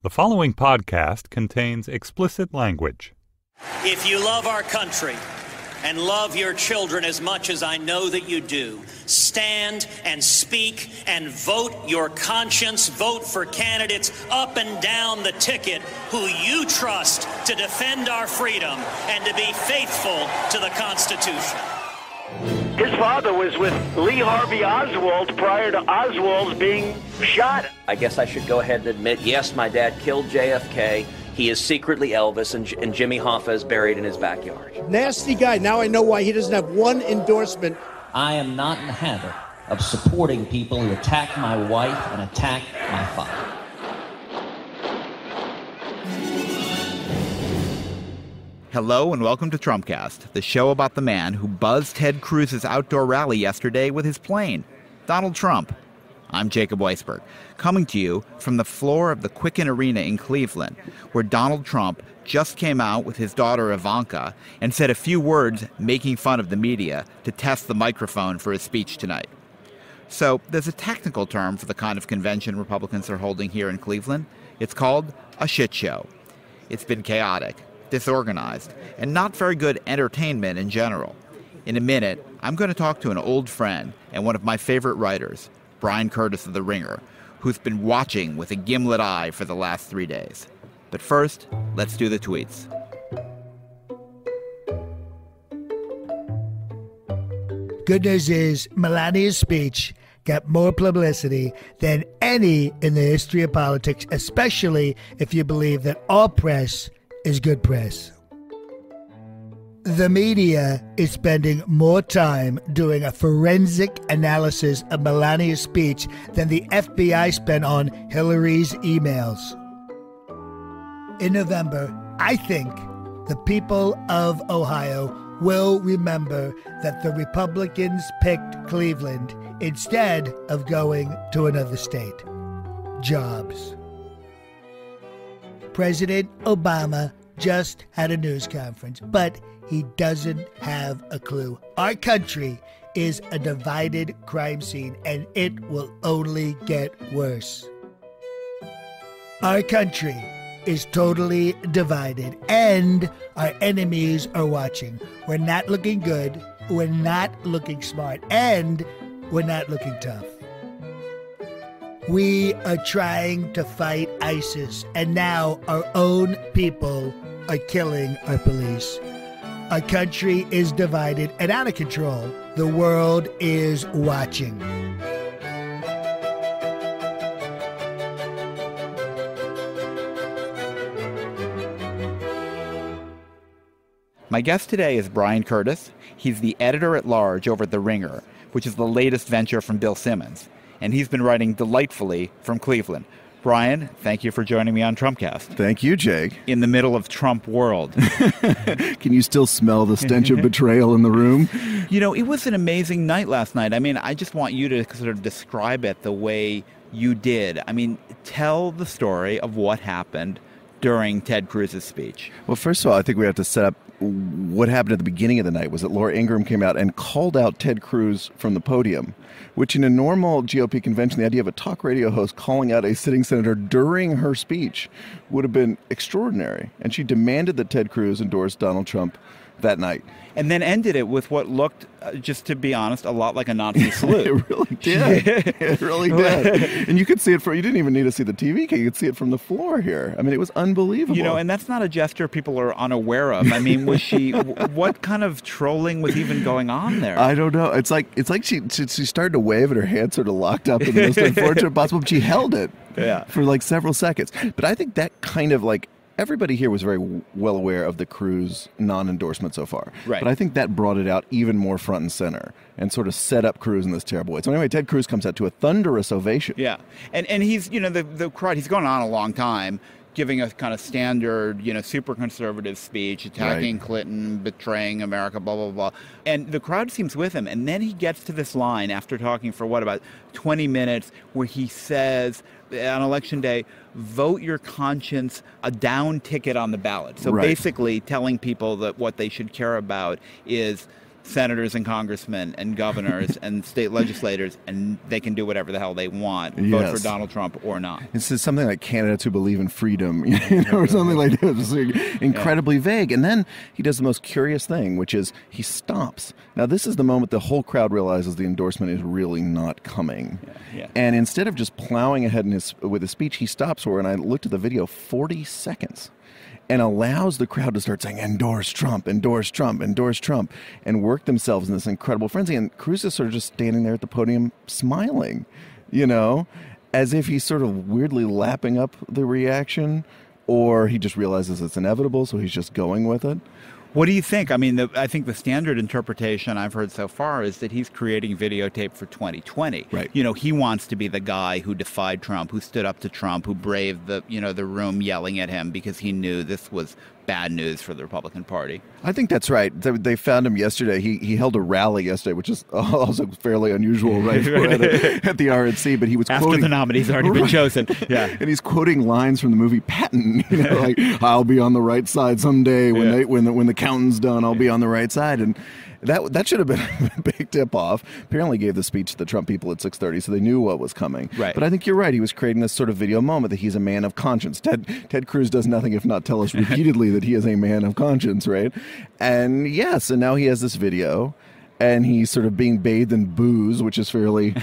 The following podcast contains explicit language. If you love our country and love your children as much as I know that you do, stand and speak and vote your conscience. Vote for candidates up and down the ticket who you trust to defend our freedom and to be faithful to the Constitution. His father was with Lee Harvey Oswald prior to Oswald's being shot. I guess I should go ahead and admit, yes, my dad killed JFK. He is secretly Elvis, and Jimmy Hoffa is buried in his backyard. Nasty guy. Now I know why he doesn't have one endorsement. I am not in the habit of supporting people who attack my wife and attack my father. Hello and welcome to Trumpcast, the show about the man who buzzed Ted Cruz's outdoor rally yesterday with his plane, Donald Trump. I'm Jacob Weisberg, coming to you from the floor of the Quicken Arena in Cleveland, where Donald Trump just came out with his daughter Ivanka and said a few words making fun of the media to test the microphone for his speech tonight. So there's a technical term for the kind of convention Republicans are holding here in Cleveland. It's called a shit show. It's been chaotic, disorganized, and not very good entertainment in general. In a minute, I'm going to talk to an old friend and one of my favorite writers, Brian Curtis of The Ringer, who's been watching with a gimlet eye for the last 3 days. But first, let's do the tweets. Good news is Melania's speech got more publicity than any in the history of politics, especially if you believe that all press is good press. The media is spending more time doing a forensic analysis of Melania's speech than the FBI spent on Hillary's emails. In November, I think the people of Ohio will remember that the Republicans picked Cleveland instead of going to another state. Jobs. President Obama just had a news conference, but he doesn't have a clue. Our country is a divided crime scene, and it will only get worse. Our country is totally divided, and our enemies are watching. We're not looking good, we're not looking smart, and we're not looking tough. We are trying to fight ISIS, and now our own people are killing our police. Our country is divided and out of control. The world is watching. My guest today is Brian Curtis. He's the editor-at-large over at The Ringer, which is the latest venture from Bill Simmons. And he's been writing delightfully from Cleveland. Brian, thank you for joining me on Trumpcast. Thank you, Jake. In the middle of Trump world. Can you still smell the stench of betrayal in the room? You know, it was an amazing night last night. I mean, I just want you to sort of describe it the way you did. I mean, tell the story of what happened during Ted Cruz's speech. Well, first of all, I think we have to set up what happened at the beginning of the night was that Laura Ingraham came out and called out Ted Cruz from the podium, which in a normal GOP convention, the idea of a talk radio host calling out a sitting senator during her speech would have been extraordinary. And she demanded that Ted Cruz endorse Donald Trump that night. And then ended it with what looked, just to be honest, a lot like a Nazi salute. It really did. It really did. And you could see it you didn't even need to see the TV. You could see it from the floor here. I mean, it was unbelievable. You know, and that's not a gesture people are unaware of. I mean, was she, what kind of trolling was even going on there? I don't know. It's like she started to wave and her hand sort of locked up in the most unfortunate possible, but she held it for like several seconds. But I think that kind of like, everybody here was very well aware of the Cruz non-endorsement so far. Right. But I think that brought it out even more front and center and sort of set up Cruz in this terrible way. So anyway, Ted Cruz comes out to a thunderous ovation. Yeah. And he's, you know, the crowd, he's going on a long time, giving a kind of standard, you know, super conservative speech, attacking Clinton, betraying America, blah, blah, blah. And the crowd seems with him. And then he gets to this line after talking for, about 20 minutes where he says, on Election Day, vote your conscience a down ticket on the ballot. So basically telling people that what they should care about is senators and congressmen and governors and state legislators, and they can do whatever the hell they want, vote for Donald Trump or not. This is something like candidates who believe in freedom, or something like that. It's like incredibly vague. And then he does the most curious thing, which is he stops. Now, this is the moment the whole crowd realizes the endorsement is really not coming. And instead of just plowing ahead with his speech, he stops for, and I looked at the video, 40 seconds. And allows the crowd to start saying, endorse Trump, endorse Trump, endorse Trump, and work themselves in this incredible frenzy. And Cruz is sort of just standing there at the podium smiling, as if he's sort of weirdly lapping up the reaction, or he just realizes it's inevitable, so he's just going with it. What do you think? I mean, I think the standard interpretation I've heard so far is that he's creating videotape for 2020. Right. He wants to be the guy who defied Trump, who stood up to Trump, who braved the room yelling at him because he knew this was bad news for the Republican Party. I think that's right. They found him yesterday. He held a rally yesterday, which is also fairly unusual, right, at the RNC. But he was after quoting, the nominee's already been chosen. Yeah, and he's quoting lines from the movie Patton. Like I'll be on the right side someday when the counting's done. I'll be on the right side. And that should have been a big tip-off. Apparently gave the speech to the Trump people at 6:30, so they knew what was coming. Right. But I think you're right. He was creating this sort of video moment that he's a man of conscience. Ted Cruz does nothing if not tell us repeatedly that he is a man of conscience, right? And yes, and now he has this video, and he's sort of being bathed in booze, which is fairly,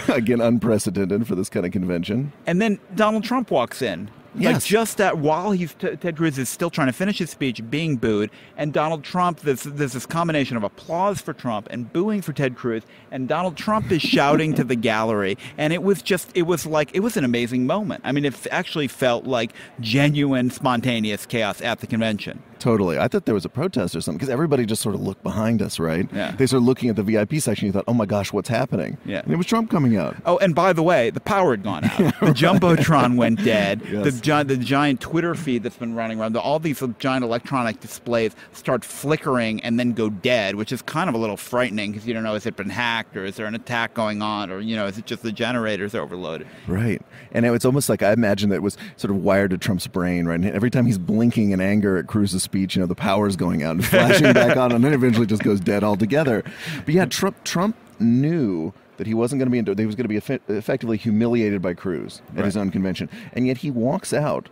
again, unprecedented for this kind of convention. And then Donald Trump walks in. Yes. Like just that while Ted Cruz is still trying to finish his speech, being booed, and Donald Trump, there's this combination of applause for Trump and booing for Ted Cruz, and Donald Trump is shouting to the gallery, and it was an amazing moment. I mean, it actually felt like genuine, spontaneous chaos at the convention. Totally. I thought there was a protest or something, because everybody just sort of looked behind us, right? Yeah. They started looking at the VIP section, you thought, oh my gosh, what's happening? Yeah. And it was Trump coming out. Oh, and by the way, the power had gone out. The Jumbotron went dead. Yes. The giant Twitter feed that's been running around, all these giant electronic displays start flickering and then go dead, which is kind of a little frightening because you don't know, has it been hacked or is there an attack going on or, is it just the generators overloaded? Right. And it's almost like I imagine that it was sort of wired to Trump's brain, right? And every time he's blinking in anger at Cruz's speech, the power's going out and flashing back on, and then eventually just goes dead altogether. But yeah, Trump knew that he wasn't going to be, he was going to be effectively humiliated by Cruz at his own convention. And yet he walks out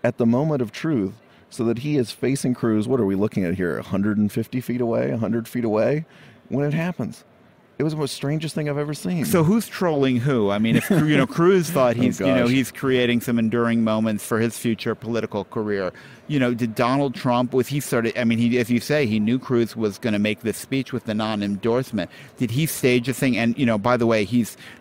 at the moment of truth so that he is facing Cruz, what are we looking at here, 150 feet away, 100 feet away, when it happens. It was the most strangest thing I've ever seen. So who's trolling who? I mean, if Cruz thought he's he's creating some enduring moments for his future political career, did Donald Trump as you say, he knew Cruz was going to make this speech with the non-endorsement. Did he stage a thing? And by the way,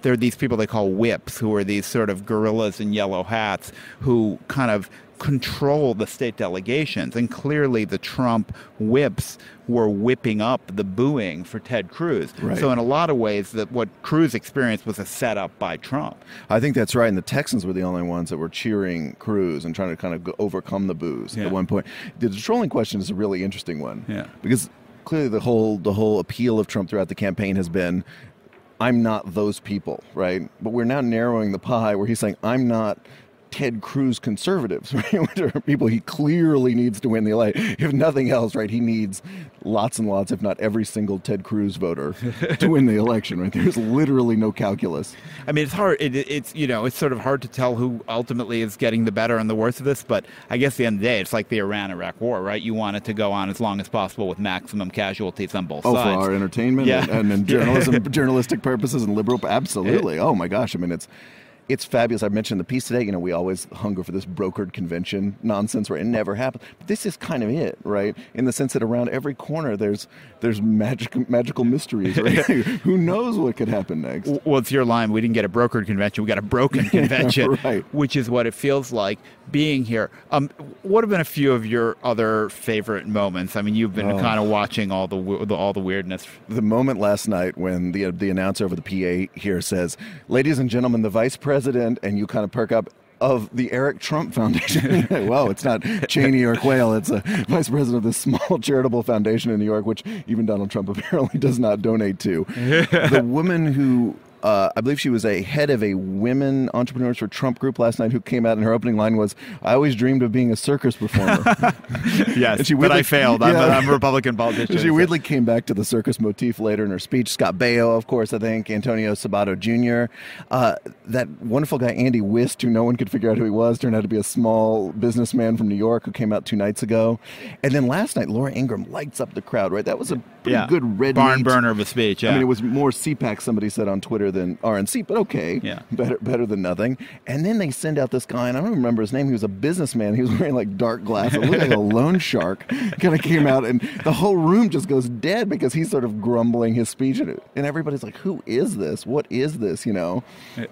there are these people they call whips, who are these sort of gorillas in yellow hats who kind of control the state delegations, and clearly the Trump whips were whipping up the booing for Ted Cruz. Right. So in a lot of ways, what Cruz experienced was a setup by Trump. I think that's right, and the Texans were the only ones that were cheering Cruz and trying to kind of overcome the boos at one point. The trolling question is a really interesting one, because clearly the whole appeal of Trump throughout the campaign has been, I'm not those people, right? But we're now narrowing the pie where he's saying, I'm not Ted Cruz conservatives, right? Which are people he clearly needs to win the election. If nothing else, right, he needs lots and lots, if not every single Ted Cruz voter to win the election, right? There's literally no calculus. I mean, it's hard. It's sort of hard to tell who ultimately is getting the better and the worse of this, but I guess at the end of the day, it's like the Iran-Iraq war, right? You want it to go on as long as possible with maximum casualties on both sides. Oh, for our entertainment and journalistic purposes and liberal, absolutely. Oh my gosh, I mean, it's fabulous. I mentioned the piece today, we always hunger for this brokered convention nonsense, right? It never happens. But this is kind of it, right? In the sense that around every corner there's magical mysteries, right? Who knows what could happen next? Well, it's your line. We didn't get a brokered convention. We got a broken convention, right? Which is what it feels like being here. What have been a few of your other favorite moments? I mean, you've been kind of watching all the weirdness. The moment last night when the announcer over the PA here says, "Ladies and gentlemen, the vice president," and you kind of perk up, of the Eric Trump Foundation. Well, it's not Cheney or Quayle. It's a vice president of this small charitable foundation in New York, which even Donald Trump apparently does not donate to. The woman who I believe she was a head of a women entrepreneurs for Trump group last night, who came out and her opening line was, "I always dreamed of being a circus performer." Yes, but I failed. I'm a Republican politician. She weirdly came back to the circus motif later in her speech. Scott Baio, of course, I think, Antonio Sabato Jr., that wonderful guy Andy Wist, who no one could figure out who he was, turned out to be a small businessman from New York who came out 2 nights ago. And then last night, Laura Ingraham lights up the crowd, right? That was a pretty good red barn meat burner of a speech. Yeah. I mean, it was more CPAC, somebody said on Twitter, than RNC, but okay. Yeah. Better than nothing. And then they send out this guy, and I don't remember his name. He was a businessman. He was wearing like dark glasses. It looked like a loan shark. Kind of came out, and the whole room just goes dead because he's sort of grumbling his speech, and everybody's like, "Who is this? What is this?" You know,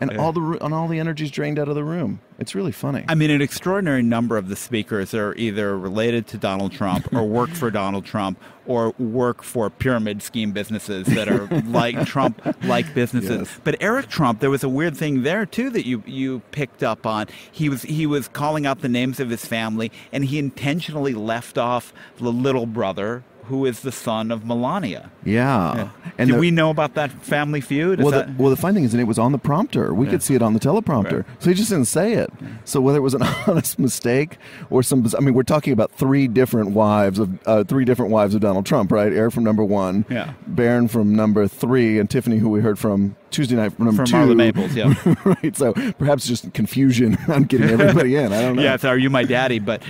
and all the energy's drained out of the room. It's really funny. I mean, an extraordinary number of the speakers are either related to Donald Trump or work for Donald Trump or work for pyramid scheme businesses that are like Trump-like businesses. Yes. But Eric Trump, there was a weird thing there, too, that you picked up on. He was calling out the names of his family, and he intentionally left off the little brother, who is the son of Melania. Yeah. And did we know about that family feud? Well, the funny thing is that it was on the prompter. We could see it on the teleprompter. Right. So he just didn't say it. Yeah. So whether it was an honest mistake or we're talking about three different wives of Donald Trump, right? Eric from number 1, Barron from number 3, and Tiffany, who we heard from Tuesday night from number 2. From Marla Maples, yeah. Right. So perhaps just confusion on getting everybody in. I don't know. Yeah, it's Are You My Daddy? But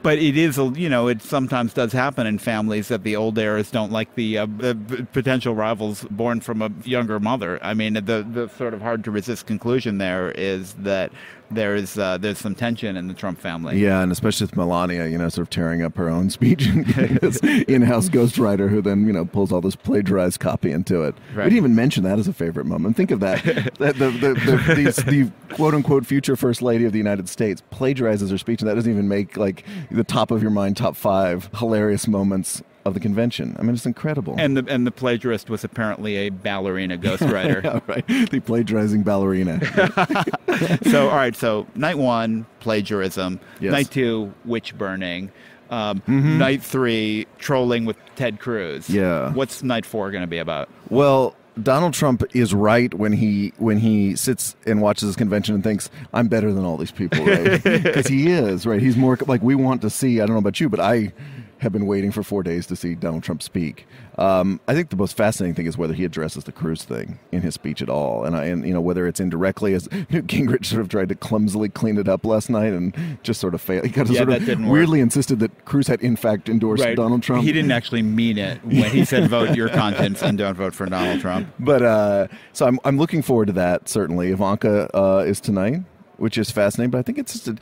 but it is, it sometimes does happen in families that the old heirs don't like the potential rivals born from a younger mother. I mean, the sort of hard to resist conclusion there is that there's some tension in the Trump family. Yeah, and especially with Melania, sort of tearing up her own speech and this in-house ghostwriter who then, pulls all this plagiarized copy into it. Right. We didn't even mention that as a favorite moment. Think of that. the quote-unquote future First Lady of the United States plagiarizes her speech, and that doesn't even make, like, the top of your mind top 5 hilarious moments of the convention. I mean, it's incredible. And the plagiarist was apparently a ballerina ghostwriter. Yeah, right. The plagiarizing ballerina. So night 1, plagiarism. Yes. Night 2, witch burning. Night 3, trolling with Ted Cruz. Yeah. What's night 4 going to be about? Well, Donald Trump is right when he sits and watches this convention and thinks, I'm better than all these people, right? Because he is, right? He's more like, we want to see, I don't know about you, but I have been waiting for 4 days to see Donald Trump speak. I think the most fascinating thing is whether he addresses the Cruz thing in his speech at all, and whether it's indirectly, as Newt Gingrich sort of tried to clumsily clean it up last night and just sort of failed. He weirdly insisted that Cruz had in fact endorsed Donald Trump. He didn't actually mean it when he said vote your conscience and don't vote for Donald Trump. But so I'm looking forward to that. Certainly, Ivanka is tonight, which is fascinating. But I think it's just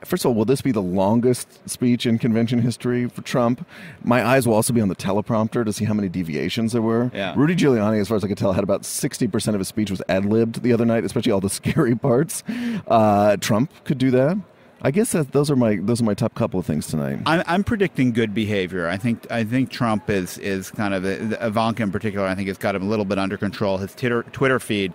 first of all, will this be the longest speech in convention history for Trump? My eyes will also be on the teleprompter to see how many deviations there were. Yeah. Rudy Giuliani, as far as I could tell, had about 60% of his speech was ad-libbed the other night, especially all the scary parts. Trump could do that. I guess those are my top couple of things tonight. I'm predicting good behavior. I think Trump is kind of Ivanka in particular. I think has got him a little bit under control. His Twitter feed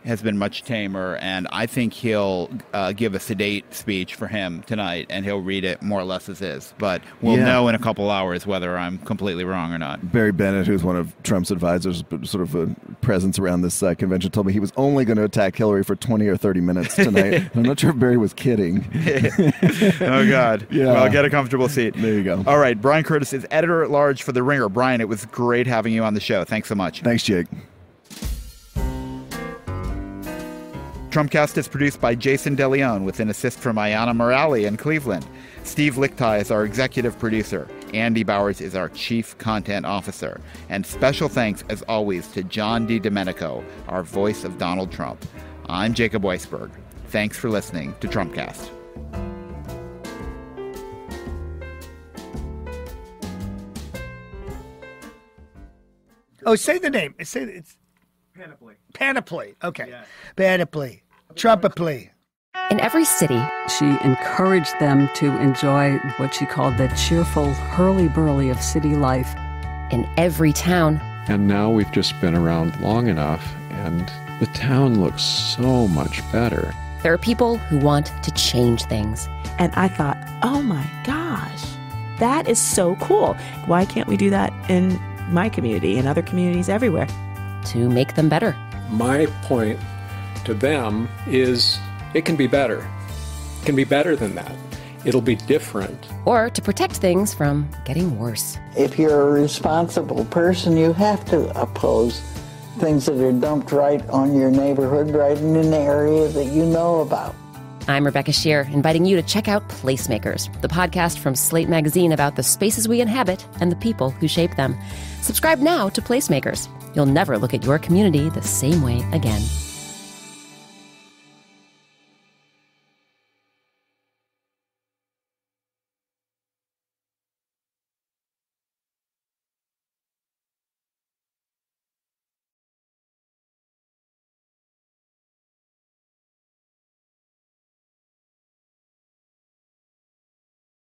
has been much tamer, and I think he'll give a sedate speech for him tonight, and he'll read it more or less as is. But we'll know in a couple hours whether I'm completely wrong or not. Barry Bennett, who's one of Trump's advisors, but sort of a presence around this convention, told me he was only going to attack Hillary for 20 or 30 minutes tonight. I'm not sure if Barry was kidding. Oh, God. Yeah. Well, get a comfortable seat. There you go. All right. Brian Curtis is editor-at-large for The Ringer. Brian, it was great having you on the show. Thanks so much. Thanks, Jake. Trumpcast is produced by Jason DeLeon with an assist from Ayanna Morali in Cleveland. Steve Lichtai is our executive producer. Andy Bowers is our chief content officer. And special thanks, as always, to John DiDomenico, our voice of Donald Trump. I'm Jacob Weisberg. Thanks for listening to Trumpcast. Oh, say the name. Say it's Panoply. Panoply. Okay. Yeah. Panoply. Trumpoply. In every city, she encouraged them to enjoy what she called the cheerful hurly-burly of city life. In every town. And now we've just been around long enough, and the town looks so much better. There are people who want to change things. And I thought, oh my gosh, that is so cool. Why can't we do that in my community and other communities everywhere? To make them better. My point to them is it can be better. It can be better than that. It'll be different. Or to protect things from getting worse. If you're a responsible person, you have to oppose things that are dumped right on your neighborhood, right in an area that you know about. I'm Rebecca Shear, inviting you to check out Placemakers, the podcast from Slate Magazine about the spaces we inhabit and the people who shape them. Subscribe now to Placemakers. You'll never look at your community the same way again.